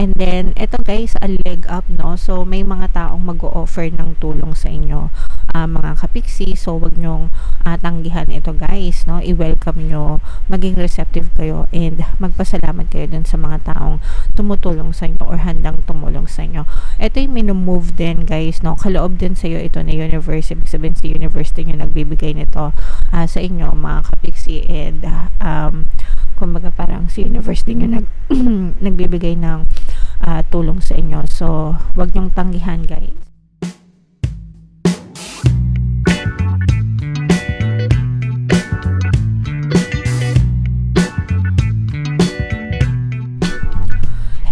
And then, eto guys, a leg up, no? So, may mga taong mag-o-offer ng tulong sa inyo, mga kapiksi. So, wag nyong tanggihan ito guys, no? I-welcome nyo, maging receptive kayo, and magpasalamat kayo dun sa mga taong tumutulong sa inyo or handang tumulong sa inyo. Ito yung minumove din guys, no? Kaloob din sa iyo ito na universe. Ibig sabihin si universe din yung nagbibigay nito sa inyo mga kapiksi, and kumbaga parang si universe din yung nagbibigay ng tulong sa inyo. So, wag niyong tanggihan guys.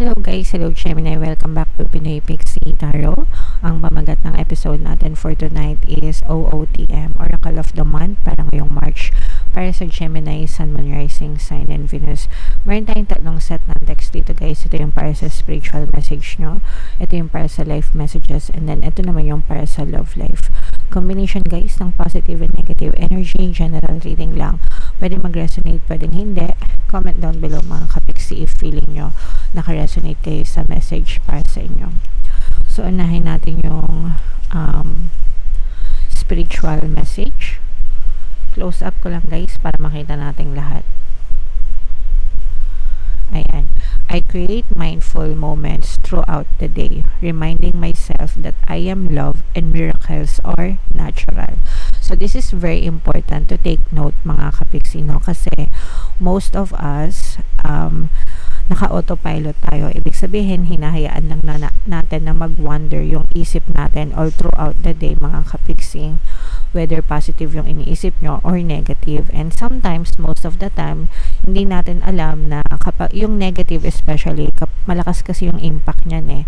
Hello guys, hello Gemini, welcome back to Pinoy Pixie Tarot. Ang pamagat ng episode natin for tonight is OOTM, Oracle of the Month, para ngayong March, para sa Gemini, Sun, Moon, Rising, Sign, and Venus. Meron tayong tatlong set ng text dito guys. Ito yung para sa spiritual message nyo, ito yung para sa life messages, and then ito naman yung para sa love life. Combination guys ng positive and negative energy, general reading lang. Pwede mag-resonate, pwedeng hindi. Comment down below mga kapiksi if feeling nyo naka-resonate kayo sa message para sa inyo. So, unahin natin yung spiritual message. Close up ko lang guys para makita natin lahat. Ayan. I create mindful moments throughout the day, reminding myself that I am loved and miracles are natural. So, this is very important to take note mga kapiksi, no? Kasi most of us, naka-autopilot tayo. Ibig sabihin, hinahayaan lang natin na mag-wander yung isip natin all throughout the day mga kapiksi, whether positive yung iniisip nyo or negative. And sometimes, most of the time, hindi natin alam na kapag yung negative especially, malakas kasi yung impact niyan eh.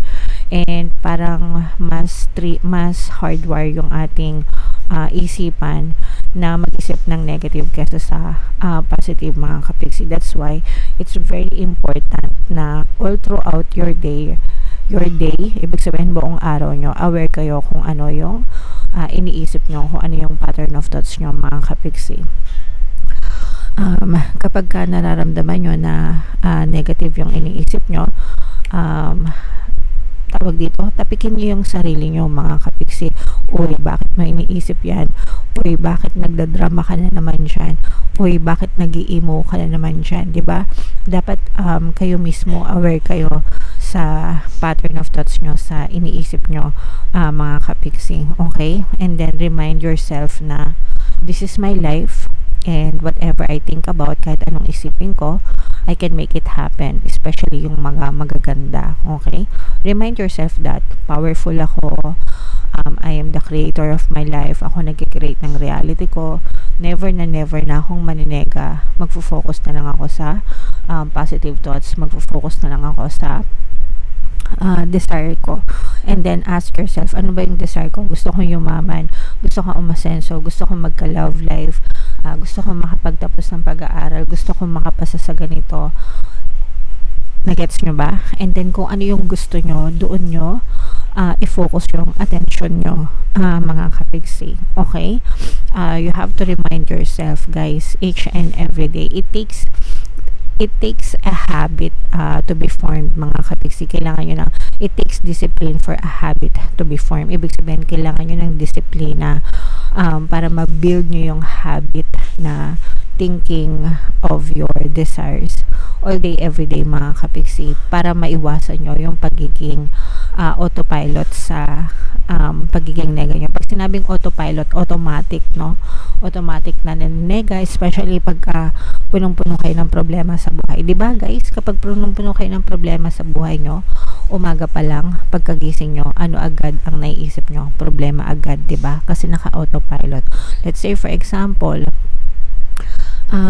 And parang mas hardwire yung ating isipan na mag-isip ng negative kaysa sa positive mga kapiksi. That's why it's very important na all throughout your day, ibig sabihin buong araw nyo, aware kayo kung ano yung iniisip nyo, kung ano yung pattern of thoughts nyo mga kapiksi. Kapag ka nararamdaman nyo na negative yung iniisip nyo, tawag dito, tapikin nyo yung sarili nyo mga kapiksi. Uy, bakit mo iniisip yan? Uy, bakit nagdadrama ka na naman dyan? Uy, bakit nag-i-emo ka na naman dyan? Diba? Dapat kayo mismo aware kayo sa pattern of thoughts nyo, sa iniisip nyo mga kapiksi. Okay? And then remind yourself na this is my life, and whatever I think about, kahit anong isipin ko, I can make it happen, especially yung mga magaganda. Okay? Remind yourself that powerful ako, I am the creator of my life, ako nag-create ng reality ko, never na akong maninega, magfo-focus na lang ako sa positive thoughts, magfo-focus na lang ako sa desire ko. And then ask yourself, ano ba yung desire ko? Gusto kong yumaman, gusto kong umasenso, gusto kong magka-love life, gusto kong makapagtapos ng pag-aaral, gusto kong makapasa sa ganito. Nagets nyo ba? And then kung ano yung gusto nyo, doon nyo i-focus yung attention nyo mga kapiksi. Okay? You have to remind yourself guys, each and every day, it takes a habit to be formed mga kapiksi. Kailangan nyo it takes discipline for a habit to be formed. Ibig sabihin, kailangan nyo ng disiplina para ma-build nyo yung habit na thinking of your desires all day, every day mga kapiksi, para maiwasan nyo yung pagiging autopilot sa pagiging nega nyo. Pag sinabing autopilot, automatic, no? Automatic na nega, especially pagka punong-puno kayo ng problema sa buhay. Diba guys, kapag punong-puno kayo ng problema sa buhay nyo, umaga pa lang, pagkagising nyo, ano agad ang naiisip nyo? Problema agad, diba? Kasi naka-autopilot. Let's say for example,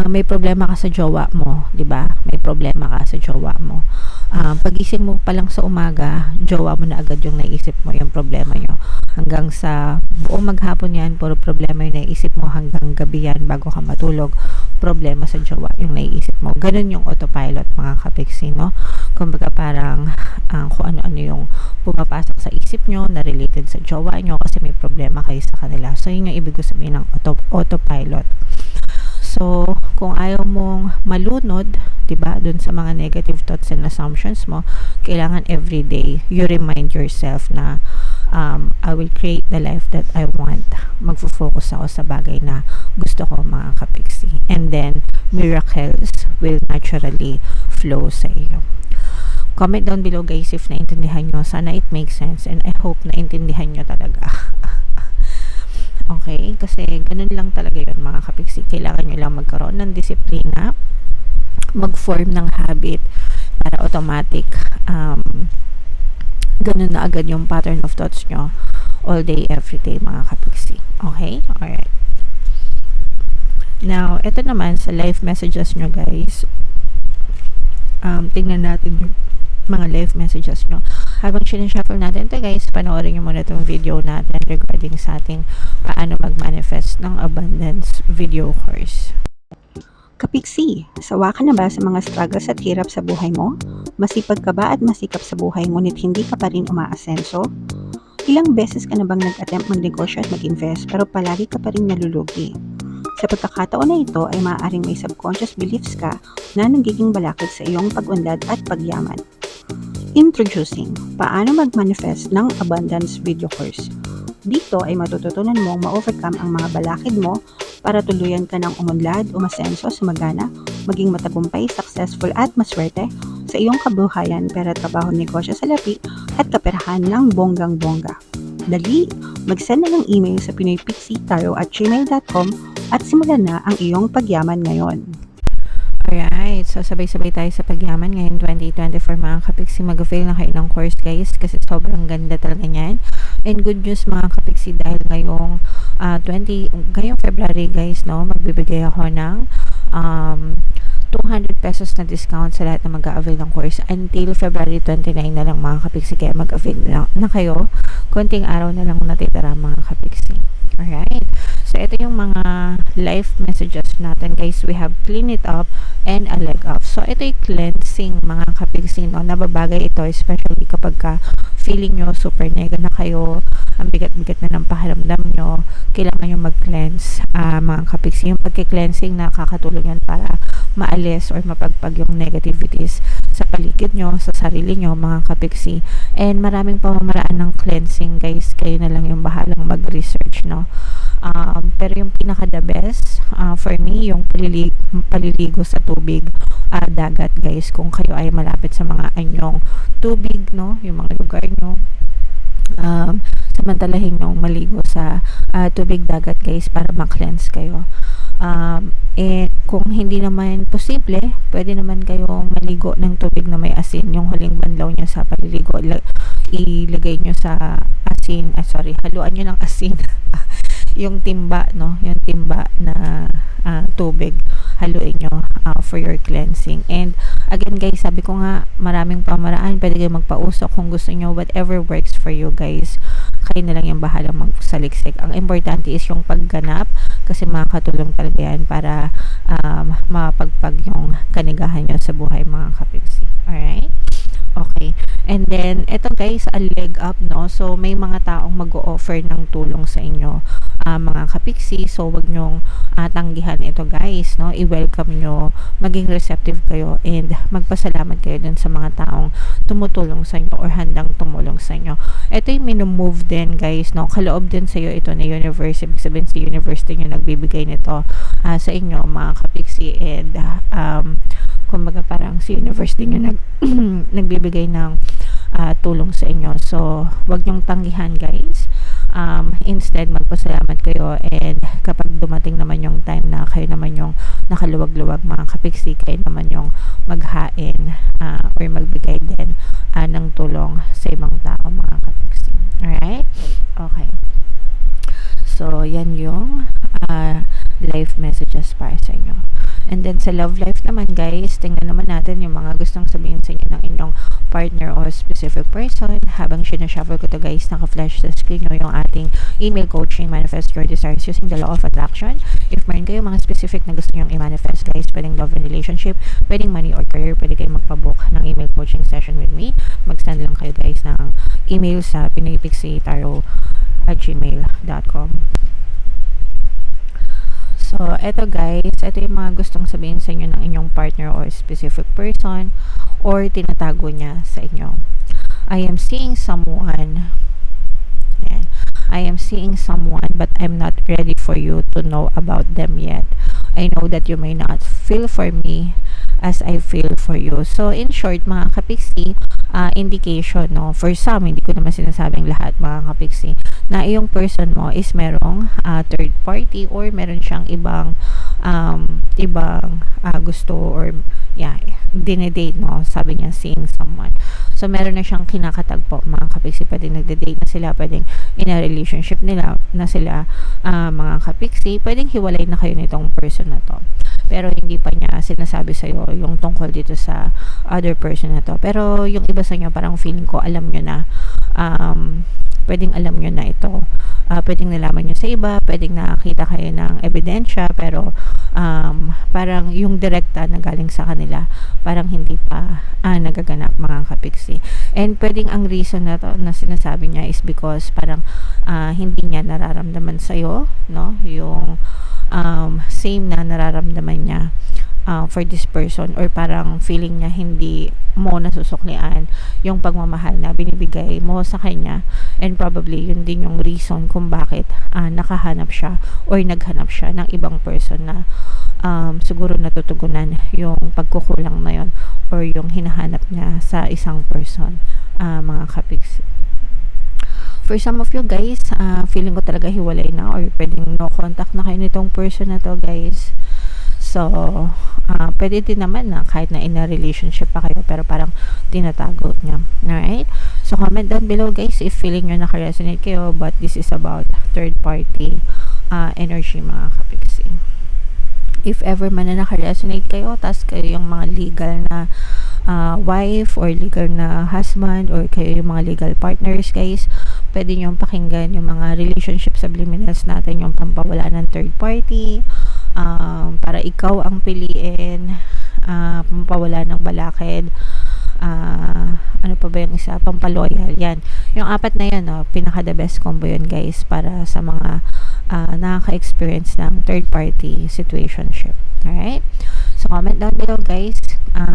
may problema ka sa jowa mo, 'di ba? May problema ka sa jowa mo. Pagising mo pa lang sa umaga, jowa mo na agad yung naisip mo, yung problema nyo. Hanggang sa buong maghapon yan, puro problema yung naisip mo, hanggang gabi yan bago ka matulog, problema sa jowa yung naisip mo. Ganun yung autopilot mga kapiksi, no? Kumbaga parang kung ano-ano yung pumapasok sa isip nyo na related sa jowa nyo kasi may problema kayo sa kanila. So yun yung ibig sabihin ng autopilot. So, kung ayaw mong malunod, 'di ba, dun sa mga negative thoughts and assumptions mo, kailangan every day you remind yourself na I will create the life that I want. Magfo-focus ako sa bagay na gusto ko, mga kapiksi. And then, miracles will naturally flow sa iyo. Comment down below guys if naintindihan nyo. Sana it makes sense and I hope naintindihan nyo talaga. Okay? Kasi ganun lang talaga yun, mga kapiksi. Kailangan nyo lang magkaroon ng disiplina, mag-form ng habit para automatic ganun na agad yung pattern of thoughts nyo all day, every day, mga kapiksi. Okay? Alright. Now, ito naman sa life messages nyo guys. Tingnan natin yung mga life messages nyo. Habang sinishuffle natin ito guys, panoorin nyo muna itong video natin regarding sa ating paano mag-manifest ng abundance video course. Kapiksi, sawa ka na ba sa mga struggles at hirap sa buhay mo? Masipag ka ba at masikap sa buhay ngunit hindi ka pa rin umaasenso? Ilang beses ka na bang nag-attempt magnegosyo at mag-invest pero palagi ka pa rin nalulugi? Sa pagkakataon na ito ay maaaring may subconscious beliefs ka na nagiging balakid sa iyong pag-unlad at pagyaman. Introducing, paano mag-manifest ng abundance video course. Dito ay matututunan mong ma-overcome ang mga balakid mo para tuluyan ka ng umunlad, umasenso, sumagana, maging matagumpay, successful at maswerte sa iyong kabuhayan, pera, trabaho, negosyo, salapi at kaperahan ng bonggang-bongga. Dali, mag-send na ng email sa pinoypixitaro@gmail.com at simulan na ang iyong pagyaman ngayon. Alright, so sabay-sabay tayo sa pagyaman ngayon 2024 mga kapiksi. Mag-avail na kayo ng course guys kasi sobrang ganda talaga niyan. And good news mga kapiksi dahil ngayong February guys, no, magbibigay ako ng 200 pesos na discount sa lahat na mag-a-avail ng course until February 29 na lang mga kapiksi. Kaya mag-avail na kayo. Konting araw na lang natitira mga kapiksi. Alright. So, ito yung mga life messages natin guys. We have clean it up and a leg up. So, ito yung cleansing mga kapiksi, no? Nababagay ito especially kapag feeling nyo super nega na kayo, ang bigat-bigat na ng pakiramdam nyo, kailangan nyo mag-cleanse mga kapiksi. Yung pagki-cleansing nakakatulong yan para maalis or mapagpag yung negativities sa paligid nyo, sa sarili nyo mga kapiksi. And maraming pamamaraan ng cleansing guys, kayo na lang yung bahalang mag-research, no? Pero yung pinaka the best for me, yung paliligo sa tubig, dagat guys, kung kayo ay malapit sa mga anyong tubig, no, yung mga lugar nyo, samantalahin nyo maligo sa tubig dagat guys para ma-cleanse kayo. Kung hindi naman posible, pwede naman kayong maligo ng tubig na may asin. Yung huling banlaw nyo sa paliligo, ilagay nyo sa asin, haluan nyo ng asin yung timba, no, yung timba na tubig, haluin nyo for your cleansing. And again guys, sabi ko nga, maraming pamaraan, pwede kayo magpausok kung gusto nyo, whatever works for you guys, kayo na lang yung bahala magsaliksik. Ang importante is yung pagganap kasi makakatulong talaga yan para mapagpag yung kanigahan nyo sa buhay mga kapiksi. Alright? Okay. And then, eto guys, a leg up, no? So, may mga taong mag-o-offer ng tulong sa inyo, mga kapiksi. So, wag nyong tanggihan ito guys, no? I-welcome nyo, maging receptive kayo, and magpasalamat kayo dun sa mga taong tumutulong sa inyo or handang tumulong sa inyo. Ito yung minumove din guys, no? Kaloob din sa iyo ito na universe. Ibig sabihin si universe din yung nagbibigay nito sa inyo, mga kapiksi. And, kumbaga parang si universe din yung nagbibigay ng tulong sa inyo. So, wag nyong tanggihan guys. Instead, magpasalamat kayo, and kapag dumating naman yung time na kayo naman yung nakaluwag-luwag mga kapiksi, kayo naman yung maghain or magbigay din ng tulong sa ibang tao mga kapiksi. Alright? Okay. So, yan yung life messages para sa inyo. And then sa love life naman guys, tingnan naman natin yung mga gustong sabihin sa inyo ng inyong partner or specific person. Habang sinashuffle ko to guys, naka-flash sa screen nyo yung ating email coaching, Manifest Your Desires Using the Law of Attraction. If meron kayo mga specific na gusto nyo i-manifest guys, pwedeng love and relationship, pwedeng money or career, pwede kayo magpabook ng email coaching session with me. Mag-send lang kayo guys ng email sa pinoypixitaro@gmail.com. So, eto guys, eto yung mga gustong sabihin sa inyo ng inyong partner or specific person or tinatago niya sa inyo. I am seeing someone. Ayan. I am seeing someone but I'm not ready for you to know about them yet. I know that you may not feel for me as I feel for you. So, in short, mga kapiksi, indication, no? For some, hindi ko naman sinasabing lahat, mga kapiksi, na yung person mo is merong third party or meron siyang ibang gusto or dinedate mo. Sabi niya, seeing someone. So, meron na siyang kinakatagpo, mga kapiksi. Pwedeng nagde-date na sila, pwedeng in a relationship nila na sila, mga kapiksi. Pwedeng hiwalay na kayo nitong person na to. Pero hindi pa niya sinasabi sa'yo yung tungkol dito sa other person na to. Pero yung iba sa inyo, parang feeling ko, alam nyo na, pwedeng alam nyo na ito. Pwedeng nalaman nyo sa iba, pwedeng nakakita kayo ng ebidensya, pero parang yung direkta na galing sa kanila, parang hindi pa nagaganap, mga kapiksi. And pwedeng ang reason na to na sinasabi niya is because parang hindi niya nararamdaman sa'yo, no? Yung same na nararamdaman niya for this person, or parang feeling niya hindi mo nasusuklian yung pagmamahal na binibigay mo sa kanya, and probably yun din yung reason kung bakit nakahanap siya or naghanap siya ng ibang person na siguro natutugunan yung pagkukulang na yun or yung hinahanap niya sa isang person, mga kapiksi. For some of you guys, feeling ko talaga hiwalay na or pwedeng no contact na kayo nitong person na to, guys. So, pwede din naman na kahit na in a relationship pa kayo pero parang tinatago niya. Alright? So, comment down below, guys, if feeling nyo naka-resonate kayo, but this is about third party energy, mga kapiksi. If ever man na naka-resonate kayo, tas kayo yung mga legal na wife or legal na husband or kayo yung mga legal partners, guys, pwede nyo pakinggan yung mga relationship subliminals natin, yung pampawala ng third party, para ikaw ang piliin, pampawala ng balakid, ano pa ba yung isa, pampaloyal, yan. Yung apat na yan, no, pinaka the best combo yun, guys, para sa mga nakaka-experience ng third party situationship. Alright? So, comment down below, guys,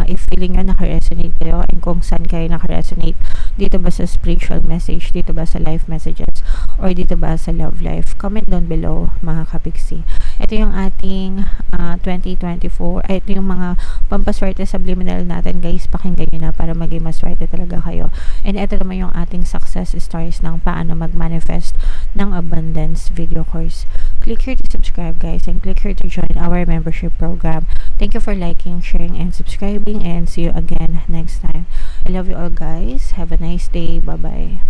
if feeling nyo naka-resonate kayo and kung saan kayo naka-resonate. Dito ba sa spiritual message? Dito ba sa life messages? Or dito ba sa love life? Comment down below, mga kapiksi. Ito yung ating 2024. Ito yung mga pampaswerte subliminal natin, guys. Pakinggan nyo na para maging maswerte talaga kayo. And ito naman yung ating success stories ng paano mag-manifest ng abundance video course. Click here to subscribe, guys, and click here to join our membership program. Thank you for liking, sharing, and subscribing, and see you again next time. I love you all, guys. Have a nice day. Bye-bye.